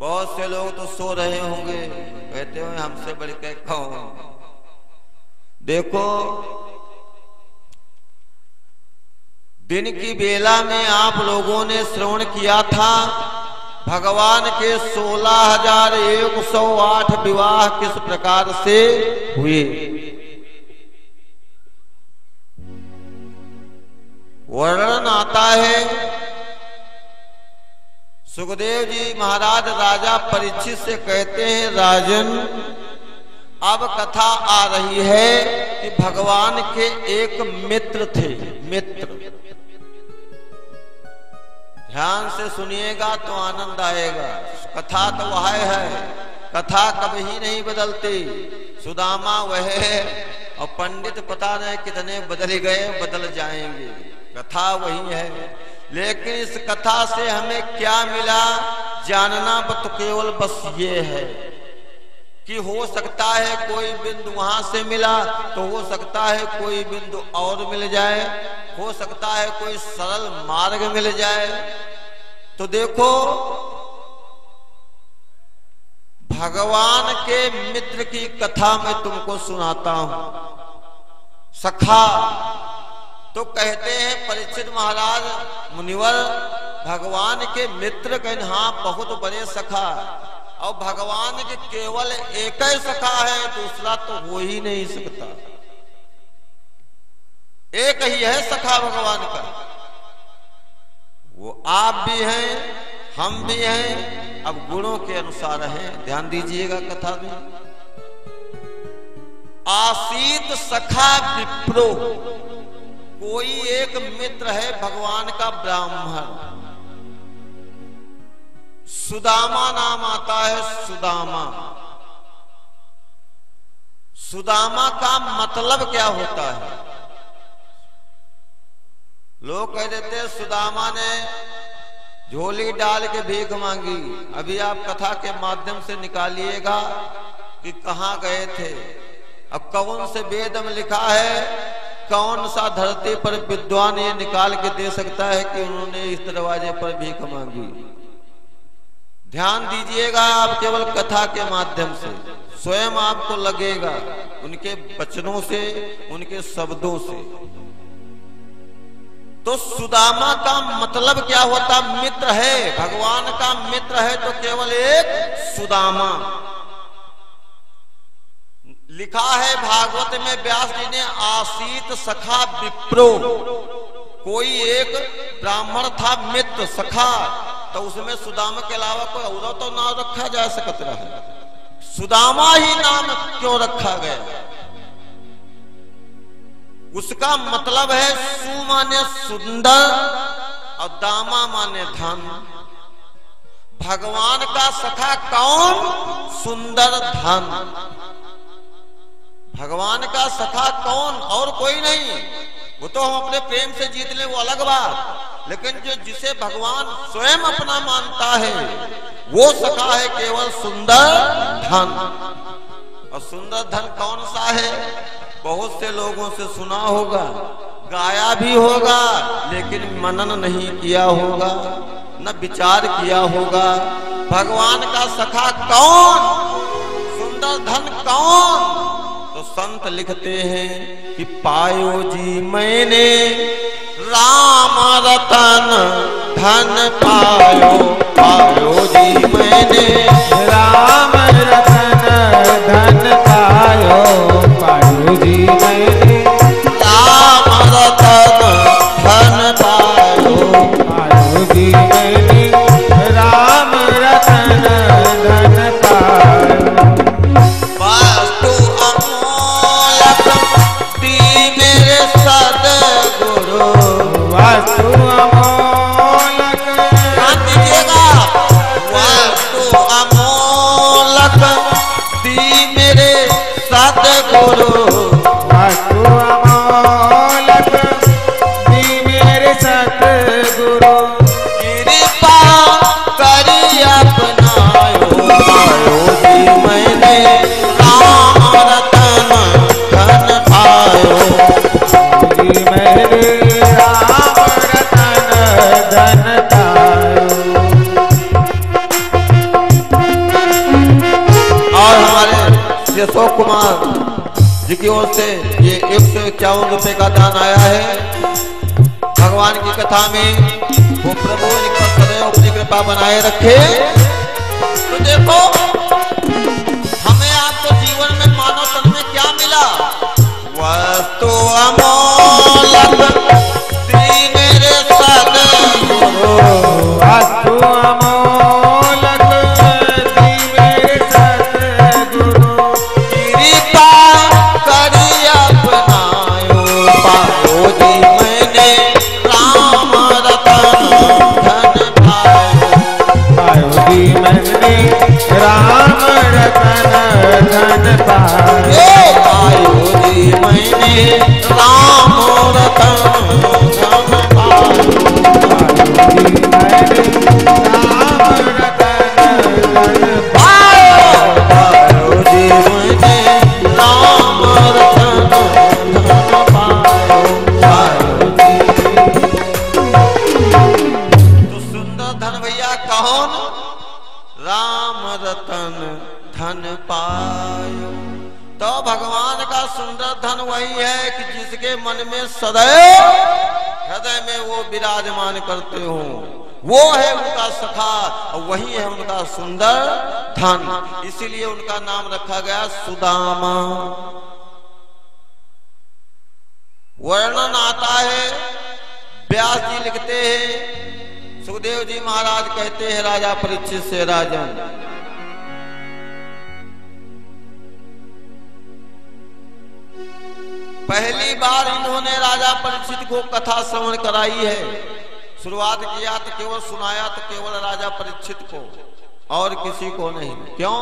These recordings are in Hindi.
बहुत से लोग तो सो रहे होंगे, कहते हुए हमसे बढ़ के कौन। देखो दिन की बेला में आप लोगों ने श्रवण किया था भगवान के 16,108 विवाह किस प्रकार से हुए। वर्णन आता है, सुखदेव जी महाराज राजा परीक्षित से कहते हैं, राजन अब कथा आ रही है कि भगवान के एक मित्र थे। मित्र, ध्यान से सुनिएगा तो आनंद आएगा। कथा तो वह है, कथा कभी नहीं बदलती। सुदामा वह है और पंडित पता नहीं कितने बदल गए, बदल जाएंगे। कथा वही है, लेकिन इस कथा से हमें क्या मिला जानना तो केवल बस ये है कि हो सकता है कोई बिंदु वहां से मिला तो हो सकता है कोई बिंदु और मिल जाए, हो सकता है कोई सरल मार्ग मिल जाए। तो देखो भगवान के मित्र की कथा मैं तुमको सुनाता हूं। सखा तो कहते हैं परीक्षित महाराज मुनिवर भगवान के मित्र कहने हाँ बहुत बड़े सखा, और भगवान के केवल एक ही सखा है, दूसरा तो हो ही नहीं सकता। एक ही है सखा भगवान का, वो आप भी हैं हम भी हैं, अब गुणों के अनुसार हैं। ध्यान दीजिएगा कथा में। आसीत सखा विप्रो, कोई एक मित्र है भगवान का ब्राह्मण, सुदामा नाम आता है। सुदामा, सुदामा का मतलब क्या होता है? लोग कह देते हैं सुदामा ने झोली डाल के भीख मांगी। अभी आप कथा के माध्यम से निकालिएगा कि कहां गए थे। अब कौन से वेद में लिखा है, कौन सा धरती पर विद्वान ये निकाल के दे सकता है कि उन्होंने इस दरवाजे पर भीख मांगी? ध्यान दीजिएगा आप केवल कथा के माध्यम से, स्वयं आपको लगेगा उनके वचनों से, उनके शब्दों से। तो सुदामा का मतलब क्या होता? मित्र है, भगवान का मित्र है तो केवल एक सुदामा। लिखा है भागवत में व्यास जी ने, आसीत सखा विप्रो, कोई एक ब्राह्मण था मित्र सखा, तो उसमें सुदामा के अलावा कोई और तो नाम रखा जा सकता है, सुदामा ही नाम क्यों रखा गया? उसका मतलब है सु माने सुंदर और दामा माने धन। भगवान का सखा कौन? सुंदर धन। भगवान का सखा कौन? और कोई नहीं। वो तो हम अपने प्रेम से जीत ले वो अलग बात, लेकिन जो जिसे भगवान स्वयं अपना मानता है वो सखा है केवल सुंदर धन। और सुंदर धन कौन सा है? बहुत से लोगों से सुना होगा, गाया भी होगा, लेकिन मनन नहीं किया होगा, न विचार किया होगा। भगवान का सखा कौन? सुंदर धन कौन? तो संत लिखते हैं कि पायो जी मैंने राम रतन धन पायो, पायो जी मैंने राम रतन धन पायो, पायो जी मैंने राम रतन धन पायो, पायो जी मैंने राम रतन धन पायो। वास्तु अमोलक दी मेरे सद्गुरु, वास्तु अमोलक, ध्यान दीजिएगा, वास्तु अमोलक अशोक कुमार जी की ओर से ये 151 रुपए का दान आया है। भगवान की कथा में वो प्रभु इनका सदैव अपनी कृपा बनाए रखे। तो देखो हमें आपको जीवन में मानव तन में क्या मिला? वस्तु अमोलक श्री मेरे सद्गुरु, वस्तु अमोलक श्री मेरे सद्गुरु, कृपा करी अपनायो पायो जी मैंने राम रतन धन पायो, पायो जी मैंने राम रतन धन पायो, पायो जी मैंने राम रतन धन पायो, पायो जी मैंने राम रतन धन पायो, पायो जी। तो सुंदर धन भैया कौन? राम रतन धन पायो। तो भगवान का सुंदर धन वही है कि जिसके मन में सदैव हृदय में वो विराजमान करते हो, वो है उनका सखा और वही है उनका सुंदर धन। इसीलिए उनका नाम रखा गया सुदामा। वर्णन आता है, व्यास जी लिखते हैं, सुखदेव जी महाराज कहते हैं राजा परीक्षित से, राजन पहली बार इन्होंने राजा परीक्षित को कथा श्रवण कराई है। शुरुआत किया तो केवल सुनाया तो केवल राजा परीक्षित को और किसी को नहीं। क्यों?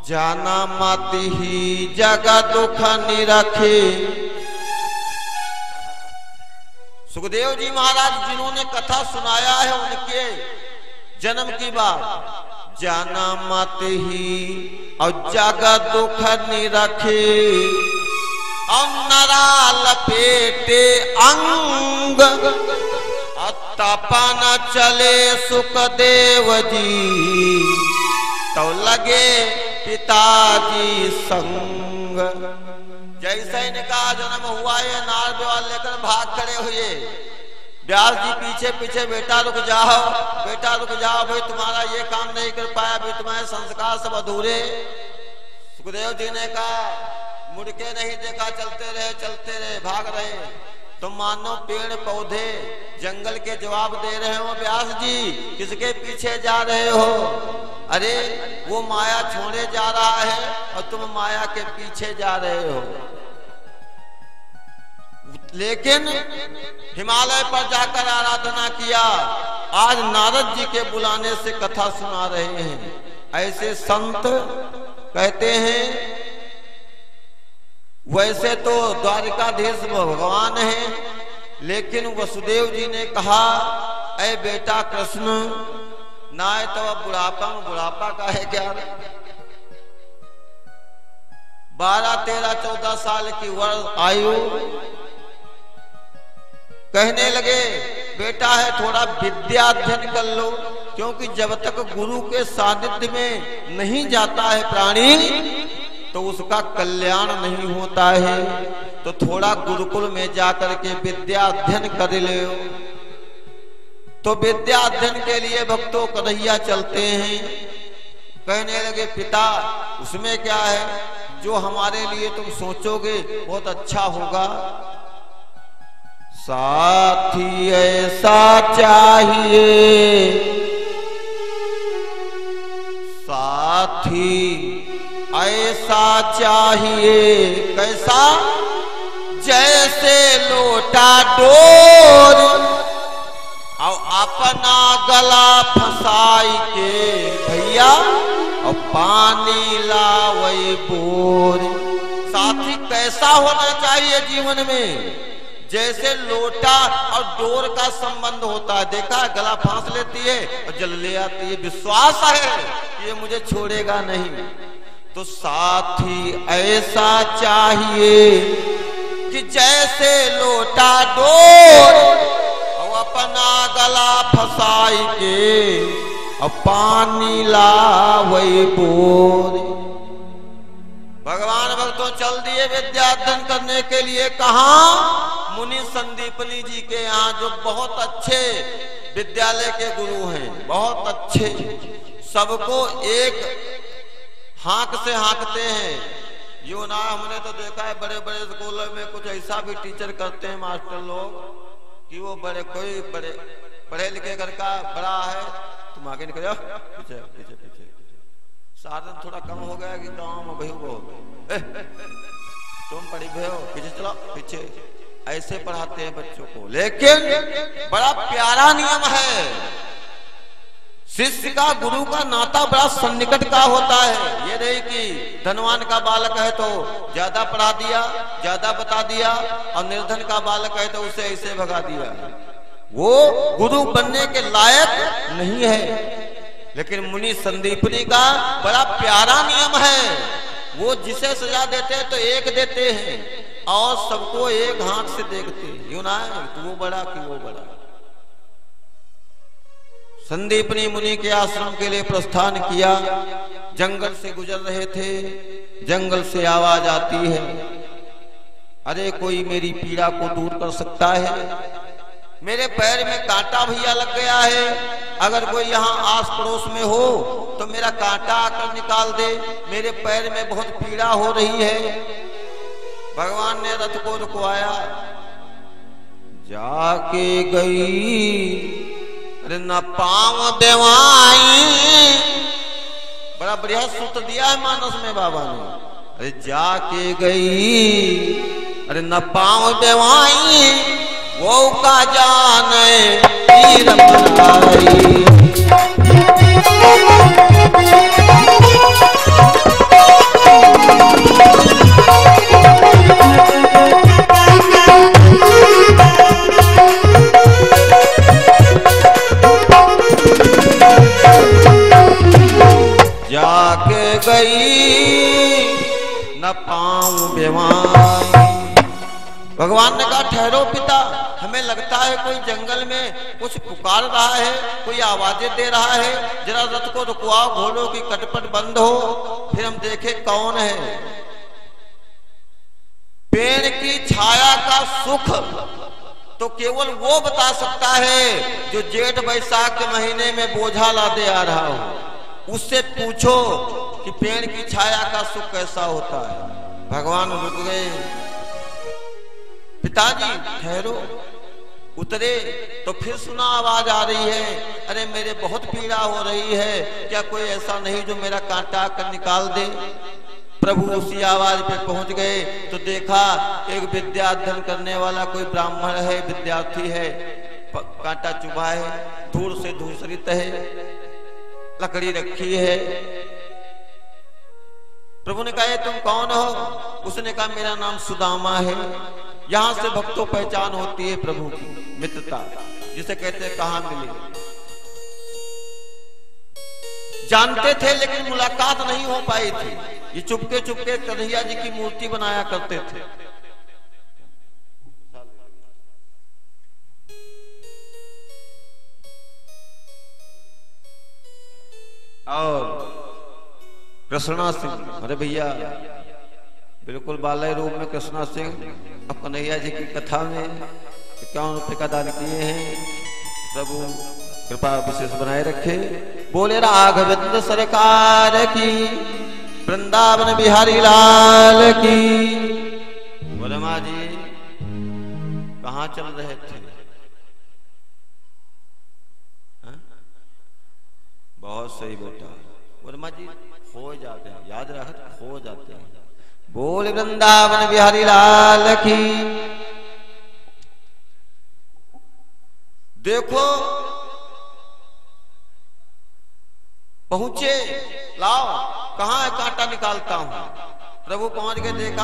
जाना मत ही जगा दुख निरखे। सुखदेव जी महाराज जिन्होंने कथा सुनाया है उनके जन्म की बात, जाना मत ही और जगा दुख निरखे, नरा लपेटे अंग तपन चले सुखदेव जी, तो लगे पिताजी संग। जैसे इनका जन्म हुआ ये नारद्वार लेकर भाग खड़े हुए। व्यास जी पीछे पीछे, बेटा रुक जाओ, बेटा रुक जाओ, भाई तुम्हारा ये काम नहीं कर पाया, भाई तुम्हारे संस्कार सब अधूरे। सुखदेव जी ने कहा मुड़ के नहीं देखा, चलते रहे, भाग रहे। तुम मानो पेड़ पौधे जंगल के जवाब दे रहे हो, व्यास जी किसके पीछे जा रहे हो? अरे वो माया छोड़े जा रहा है और तुम माया के पीछे जा रहे हो। लेकिन हिमालय पर जाकर आराधना किया, आज नारद जी के बुलाने से कथा सुना रहे हैं। ऐसे संत कहते हैं। वैसे तो द्वारिकाधीश भगवान है, लेकिन वसुदेव जी ने कहा, ऐ बेटा कृष्ण, ना है तो अब बुढ़ापा का है क्या? 12, 13, 14 साल की वर्ष आयु। कहने लगे बेटा है थोड़ा विद्या अध्ययन कर लो, क्योंकि जब तक गुरु के सानिध्य में नहीं जाता है प्राणी तो उसका कल्याण नहीं होता है। तो थोड़ा गुरुकुल में जाकर के विद्या अध्ययन कर ले। तो विद्या अध्ययन के लिए भक्तों कन्हैया चलते हैं। कहने लगे पिता उसमें क्या है, जो हमारे लिए तुम सोचोगे बहुत अच्छा होगा। साथी ऐसा चाहिए, साथी ऐसा चाहिए, कैसा? जैसे लोटा डोर और अपना गला फंसाई के भैया और पानी लावे बोर। साथी कैसा होना चाहिए जीवन में? जैसे लोटा और डोर का संबंध होता है। देखा गला फांस लेती है और जल ले आती है, विश्वास है ये मुझे छोड़ेगा नहीं। तो साथी ऐसा चाहिए कि जैसे लोटा डोर और अपना गला फंसाई के और पानी लावे बोर। चल दिए विद्याध्ययन करने के लिए। कहाँ? मुनि संदीपनी जी के यहाँ, जो बहुत अच्छे विद्यालय के गुरु हैं, बहुत अच्छे, सबको एक हाँक से हाँकते हैं। यो ना, हमने तो देखा है बड़े बड़े स्कूलों में कुछ ऐसा भी टीचर करते हैं मास्टर लोग कि वो बड़े कोई बड़े पढ़े लिखे घर का बड़ा है, तुम आगे निकल जाओ, पीछे पीछे पीछे। साधन थोड़ा कम हो गया कि गाँव में बहू बहुत, तुम पढ़ी भे हो, पीछे चलो पीछे, ऐसे पढ़ाते हैं बच्चों को। लेकिन बड़ा प्यारा नियम है, शिष्य का गुरु का नाता बड़ा सन्निकट का होता है। ये नहीं कि धनवान का बालक है तो ज्यादा पढ़ा दिया, ज्यादा बता दिया, और निर्धन का बालक है तो उसे ऐसे भगा दिया, वो गुरु बनने के लायक नहीं है। लेकिन मुनि संदीपनी का बड़ा प्यारा नियम है, वो जिसे सजा देते हैं तो एक देते हैं और सबको एक हाथ से देखते हैं, यूं ना कि वो बड़ा कि वो बड़ा। संदीपनी मुनि के आश्रम के लिए प्रस्थान किया, जंगल से गुजर रहे थे, जंगल से आवाज आती है, अरे कोई मेरी पीड़ा को दूर कर सकता है, मेरे पैर में कांटा भैया लग गया है, अगर कोई यहाँ आस पड़ोस में हो तो मेरा कांटा आकर निकाल दे, मेरे पैर में बहुत पीड़ा हो रही है। भगवान ने रथ को रुकवाया, जाके गई अरे न पाँव देवाई, बड़ा बढ़िया सूत्र दिया है मानस में बाबा ने। अरे जाके गई अरे न पाँव देवाई, वो का जाने पीर बनाई। जाके गई न पाँव बेवाई। भगवान ने कहा ठहरो पिता, हमें लगता है कोई जंगल में कुछ पुकार रहा है, कोई आवाजें दे रहा है, जरा रथ को रुकवाओ, घोड़ों की कटपट बंद हो, फिर हम देखें कौन है। पेड़ की छाया का सुख तो केवल वो बता सकता है जो जेठ बैसाख के महीने में बोझा लादे आ रहा हो, उससे पूछो कि पेड़ की छाया का सुख कैसा होता है। भगवान रुक गए, पिताजी ठहरो। उतरे तो फिर सुना आवाज आ रही है, अरे मेरे बहुत पीड़ा हो रही है, क्या कोई ऐसा नहीं जो मेरा कांटा कर निकाल दे। प्रभु उसी आवाज पे पहुंच गए तो देखा एक विद्या अध्ययन करने वाला कोई ब्राह्मण है, विद्यार्थी है, कांटा चुभा है, दूर से दूसरित है, लकड़ी रखी है। प्रभु ने कहा तुम कौन हो? उसने कहा मेरा नाम सुदामा है। यहां से भक्तों पहचान होती है प्रभु की मित्रता, जिसे कहते हैं कहां मिली। जानते थे लेकिन मुलाकात नहीं हो पाई थी। ये चुपके चुपके कन्हैया जी की मूर्ति बनाया करते थे। और कृष्णा सिंह, अरे भैया बिल्कुल बालय रूप में कृष्णा सिंह अब कन्हैया जी की कथा में 51 रुपए का दान किए हैं। प्रभु कृपा विशेष बनाए रखे। बोले राघवेंद्र सरकार की, वृंदावन बिहारी लाल की। वर्मा जी कहाँ चल रहे थे? बहुत सही बेटा, वर्मा जी खो जाते हैं, याद रख खो जाते हैं। बोल वृंदावन बिहारी लाल की। देखो पहुंचे, लाओ कहां है कांटा निकालता हूं। प्रभु पहुंच के देखा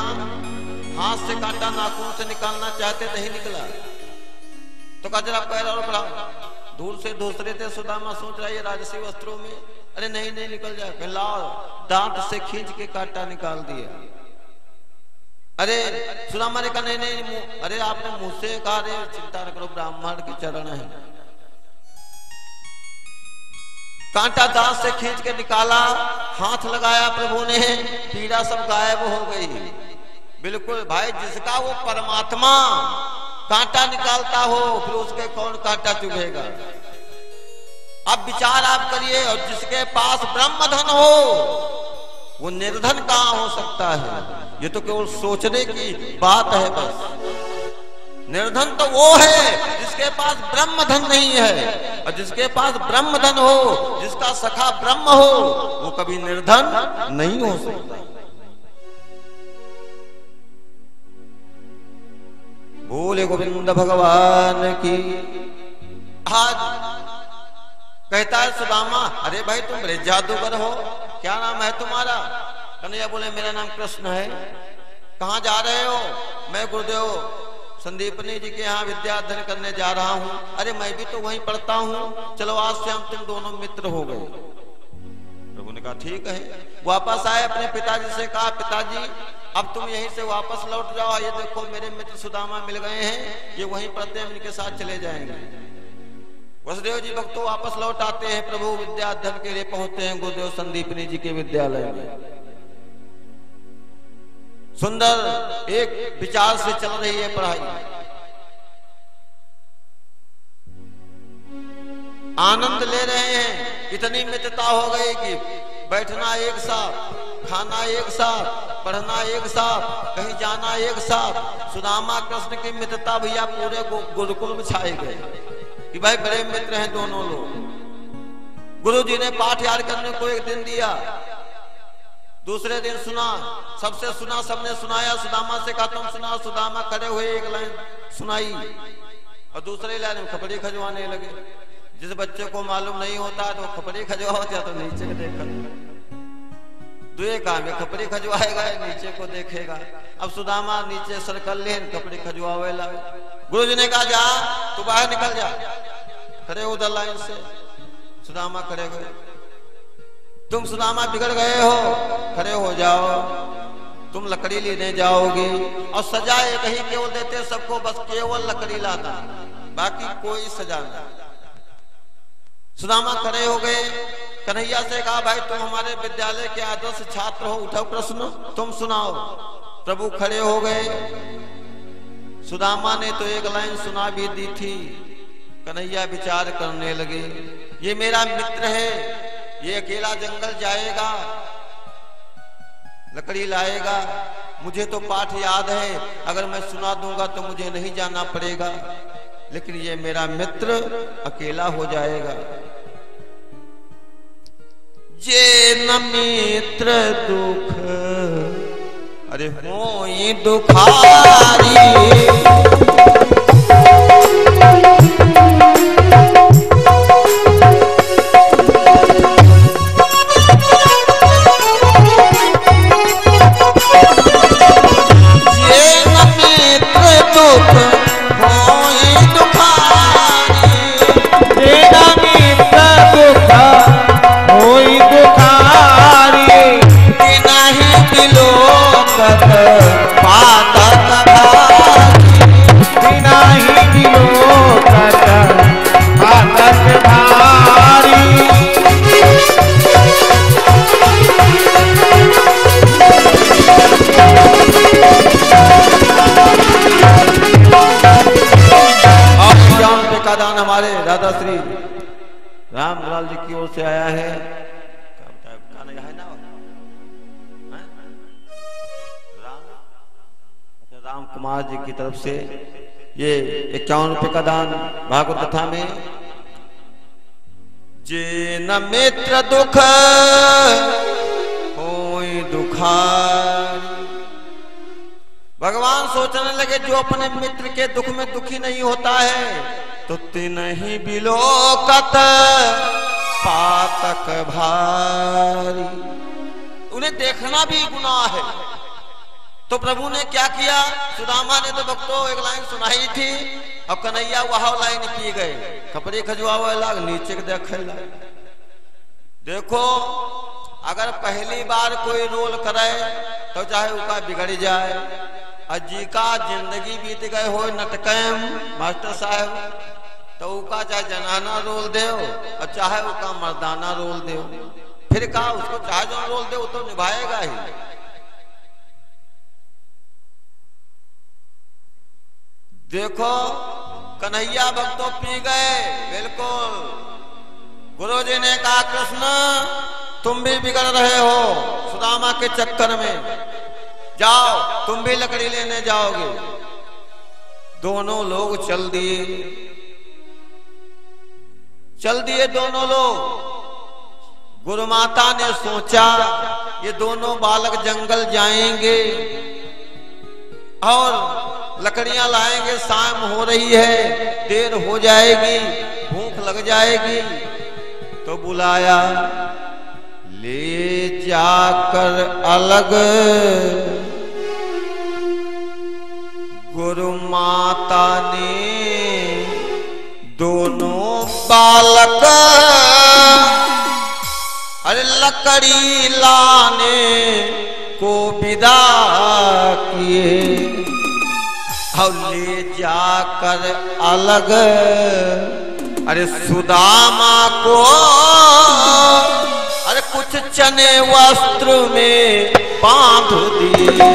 हाथ से कांटा नाखून से निकालना चाहते नहीं निकला, तो कहा जरा पैर और बढ़ाओ। दूर से दूसरे थे, सुदामा सोच रहा है राजसी वस्त्रों में, अरे नहीं नहीं निकल जाए। लाओ दांत से खींच के कांटा निकाल दिया। अरे सुदामा ने कहा नहीं नहीं, अरे आपने मुंह से कहा, अरे चिंता न करो ब्राह्मण के चरण है। कांटा दांत से खींच के निकाला, हाथ लगाया प्रभु ने, पीड़ा सब गायब हो गई। बिल्कुल भाई, जिसका वो परमात्मा कांटा निकालता हो फिर उसके कौन कांटा चुभेगा। अब विचार आप करिए, और जिसके पास ब्रह्म धन हो वो निर्धन कहां हो सकता है। ये तो केवल सोचने की बात है बस। निर्धन तो वो है जिसके पास ब्रह्म धन नहीं है, और जिसके पास ब्रह्म धन हो, जिसका सखा ब्रह्म हो, वो कभी निर्धन नहीं हो सकता। बोले गोविंद भगवान की। आज कहता है सुदामा, अरे भाई तुम बड़े जादूगर हो, क्या नाम है तुम्हारा? कन्हैया बोले मेरा नाम कृष्ण है। कहाँ जा रहे हो? मैं गुरुदेव संदीपनी जी के यहाँ विद्या अध्ययन करने जा रहा हूँ। अरे मैं भी तो वहीं पढ़ता हूँ, चलो आज से हम तुम दोनों मित्र हो गए। प्रभु ने कहा ठीक है। वापस आए, अपने पिताजी से कहा पिताजी अब तुम यहीं से वापस लौट जाओ, ये देखो मेरे मित्र सुदामा मिल गए हैं, ये वहीं पढ़ते हैं, इनके साथ चले जाएंगे। वसुदेव जी भक्तों वापस लौट आते हैं, प्रभु विद्या अध्ययन के लिए पहुंचते हैं गुरुदेव संदीपनी जी के विद्यालय में। सुंदर एक विचार से चल रही है पढ़ाई, आनंद ले रहे हैं। इतनी मित्रता हो गई कि बैठना एक साथ, खाना एक साथ, पढ़ना एक साथ, कहीं जाना एक साथ। सुदामा कृष्ण की मित्रता भैया पूरे गुरुकुल में छाए गए कि भाई बड़े मित्र हैं दोनों लोग। गुरु जी ने पाठ याद करने को एक दिन दिया, दूसरे दिन सुना, सबसे सुना, सबने सुनाया। सुदामा से कहा तुम सुना। सुदामा खड़े हुए एक लाइन सुनाई और दूसरी लाइन में खपड़ी खजवाने लगे। जिस बच्चे को मालूम नहीं होता तो खपड़ी खजवाओ या तो नीचे को देखा, दुए काम में खपड़ी खजवाएगा या नीचे को देखेगा। अब सुदामा नीचे सर्कल ले खपड़ी खजवावे लगे। गुरु जी ने कहा जा तू बाहर निकल जा, खड़े उधर लाइन से। सुदामा खड़े गए। तुम सुदामा बिगड़ गए हो, खड़े हो जाओ। तुम लकड़ी लेने जाओगे और सजा एक ही केवल देते सबको, बस केवल लकड़ी लाना, बाकी कोई सजा नहीं। सुदामा खड़े हो गए। कन्हैया से कहा भाई तुम हमारे विद्यालय के आदर्श छात्र हो, उठाओ प्रश्न तुम सुनाओ। प्रभु खड़े हो गए। सुदामा ने तो एक लाइन सुना भी दी थी। कन्हैया विचार करने लगे, ये मेरा मित्र है, ये अकेला जंगल जाएगा, लकड़ी लाएगा, मुझे तो पाठ याद है, अगर मैं सुना दूंगा तो मुझे नहीं जाना पड़ेगा, लेकिन ये मेरा मित्र अकेला हो जाएगा। जे न मित्र दुख अरे होई दुखारी, हमारे दादा श्री रामलाल जी की ओर से आया है। राम कुमार जी की तरफ से ये 51 रुपए का दान भागवत कथा में। जे न मित्र दुख होई दुखार। भगवान सोचने लगे जो अपने मित्र के दुख में दुखी नहीं होता है तो तिनहि बिलोकत पातक भारी। उन्हें देखना भी गुनाह है। तो प्रभु ने क्या किया, सुदामा ने तो भक्तों एक लाइन सुनाई थी और कन्हैया वह लाइन की गए, खपड़ी खजुआवे लाग नीचे के देखे लाग। देखो अगर पहली बार कोई रोल करे तो चाहे उसका बिगड़ जाए, अजी का जिंदगी बीत गए हो नटकैम मास्टर साहब तो उका चाहे जनाना रोल दे और चाहे उका मर्दाना रोल दे, फिर कहा उसको चाहे जो रोल दे वो तो निभाएगा ही। देखो कन्हैया भक्तों पी गए, बिल्कुल। गुरुजी ने कहा कृष्ण तुम भी बिगड़ रहे हो सुदामा के चक्कर में, जाओ तुम भी लकड़ी लेने जाओगे। दोनों लोग चल दिए दोनों लोग। गुरु माता ने सोचा ये दोनों बालक जंगल जाएंगे और लकड़ियां लाएंगे, शाम हो रही है, देर हो जाएगी, भूख लग जाएगी। तो बुलाया, ले जाकर अलग गुरु माता ने दोनों बालक अरे लकड़ी लाने को विदा किए और ले जाकर अलग अरे सुदामा को अरे कुछ चने वस्त्र में बांध दिए।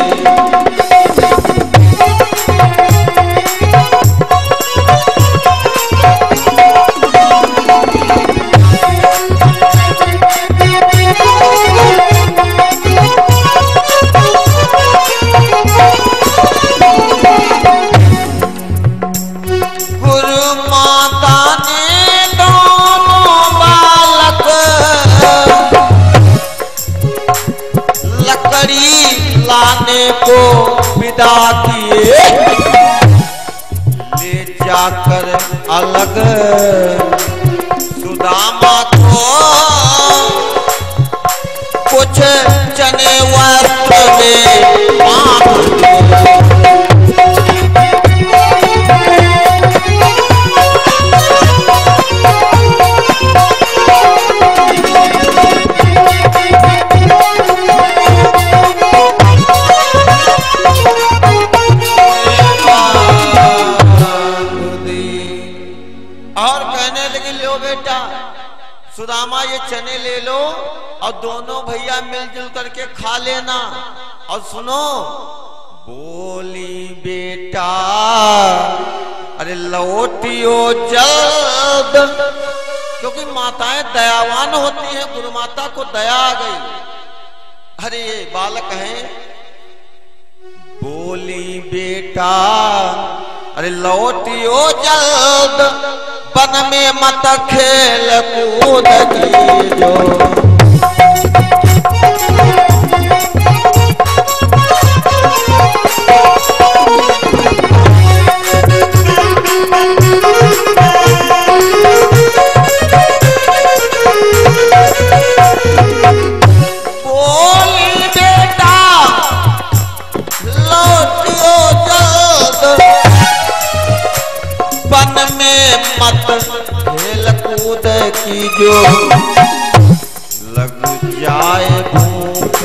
लाने को विदा किए, ले जाकर अलग सुदामा को कुछ चने वस्त्र में बांध दिए। सुदामा ये चने ले लो और दोनों भैया मिलजुल करके खा लेना। और सुनो, बोली बेटा अरे लौटियो जल्द, क्योंकि माताएं दयावान होती हैं। गुरु माता को दया आ गई, अरे ये बालक हैं। बोली बेटा अरे लौटियो जल्द, वन में मत खेल कूद कीजो। बोली बेटा लौटियो जल्द, वन में मत खेल कूद कीजो। लग जाए भूख,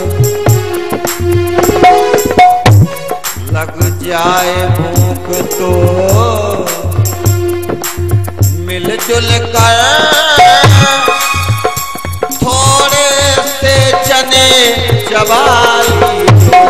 लग जाए भूख तो मिलजुल कर थोड़े से चने चबा लीजो।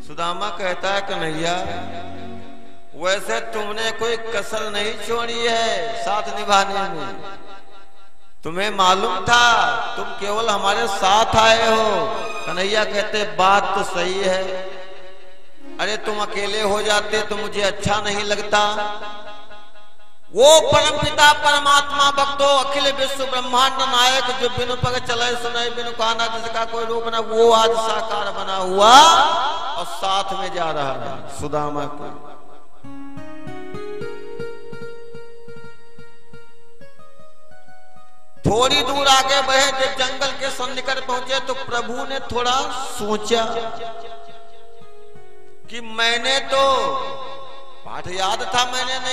सुदामा कहता है कन्हैया वैसे तुमने कोई कसर नहीं छोड़ी है साथ निभाने में। तुम्हें मालूम था तुम केवल हमारे साथ आए हो। कन्हैया कहते बात तो सही है, अरे तुम अकेले हो जाते तो मुझे अच्छा नहीं लगता। वो परमपिता परमात्मा भक्तो अखिल विश्व ब्रह्मांड नायक जो बिनु पग चले सुनाई बिनु कहना जिसका कोई रूप ना, वो आज साकार बना हुआ और साथ में जा रहा है सुदामा के। थोड़ी दूर आगे बढ़े, जब जंगल के सन्निकट पहुंचे तो प्रभु ने थोड़ा सोचा कि मैंने तो पाठ याद था, मैंने नहीं